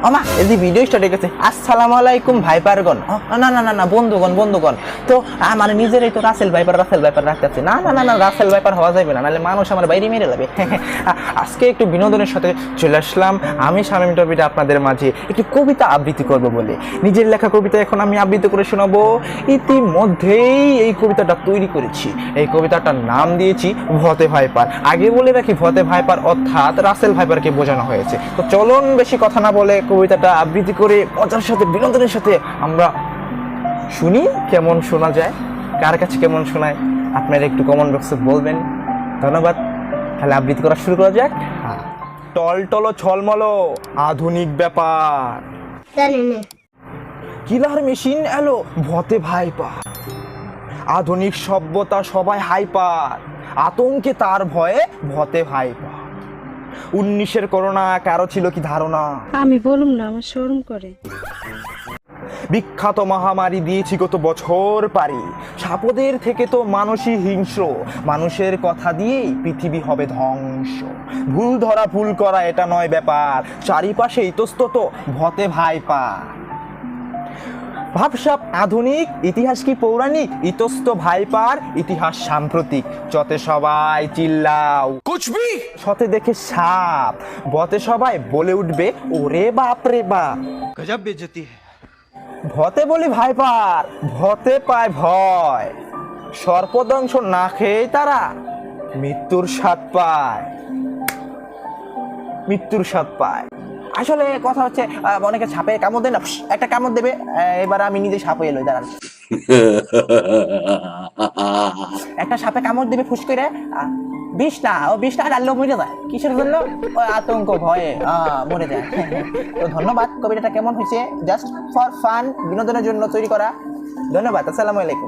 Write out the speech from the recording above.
আমা এই যে ভিডিও স্টার্ট হয়ে গেছে। আসসালামু আলাইকুম ভাইপারগণ। না না না না বন্ধুগণ তো আমার নিজেরই তো রাসেল ভাইপার রাখতেছে। না না না না রাসেল ভাইপার হওয়া যাবে না, নাহলে মানুষ আমার বাইরে মেরে যাবে। আজকে একটু বিনোদনের সাথে চলে আসলাম আমি শামীম টপিটা আপনাদের মাঝে একটি কবিতা আবৃত্তি করব বলে। নিজের লেখা কবিতা এখন আমি আবৃত্তি করে শোনাবো। ইতিমধ্যেই এই কবিতাটা তৈরি করেছি। এই কবিতাটার নাম দিয়েছি ভতে ভাইপার। আগে বলে রাখি, ভতে ভাইপার অর্থাৎ রাসেল ভাইপারকে বোঝানো হয়েছে। তো চলুন বেশি কথা না বলে কবিতাটা আবৃত্তি করে মজার সাথে বিনোদনের সাথে আমরা শুনি কেমন শোনা যায়, কার কাছে কেমন শোনায় আপনারা একটু কমেন্ট বক্সে বলবেন। ধন্যবাদ। তাহলে আবৃত্তি করা শুরু করা যাক। টলটলো ছলমলো আধুনিক ব্যাপার, কিলার মেশিন এলো ভতে ভাইপার। আধুনিক সভ্যতা সবাই হাইপার, আতঙ্কে তার ভয়ে ভতে ভাইপার। 19-এর করোনা কারো ছিল কি ধারণা? আমি বলুম না, আমার শরম করে। বিখ্যাত মহামারী দিয়েছি গত বছর পারি। সাপদের থেকে তো মানুষই হিংস্র, মানুষের কথা দিয়েই পৃথিবী হবে ধ্বংস। ভুল ধরা ভুল করা এটা নয় ব্যাপার, চারিপাশে ইতস্তত ভতে ভাইপার। ভাবসাব আধুনিক, ইতিহাস কি পৌরাণিক? ইতস্ত ভাইপার, ইতিহাস সাম্প্রতিক। চতে সবাই চিল্লাও কুচবি, শতে দেখে সাপ, বতে সবাই বলে উঠবে ওরে বাপ রে বাপ। गजब बेइज्जती है। ভতে বলি ভাইপার, ভতে পায় ভয়। সর্পদংশ না খেয়েই তারা মৃত্যুর স্বাদ পায়, মৃত্যুর স্বাদ পায়। আসলে কথা হচ্ছে অনেকে সাপে কামড় দেয় না, একটা কামড় দেবে। এবার আমি নিজে সাপ হয়ে লই, দাঁড়ান। একটা সাপে কামড় দেবে ফুস করে, বিষটা ডাললেও মরে যায়। কিসের জন্য? আতঙ্ক ভয়ে মরে যায়। তো ধন্যবাদ। কবিতাটা কেমন হয়েছে? জাস্ট ফর ফান, বিনোদনের জন্য তৈরি করা। ধন্যবাদ। আসসালামু আলাইকুম।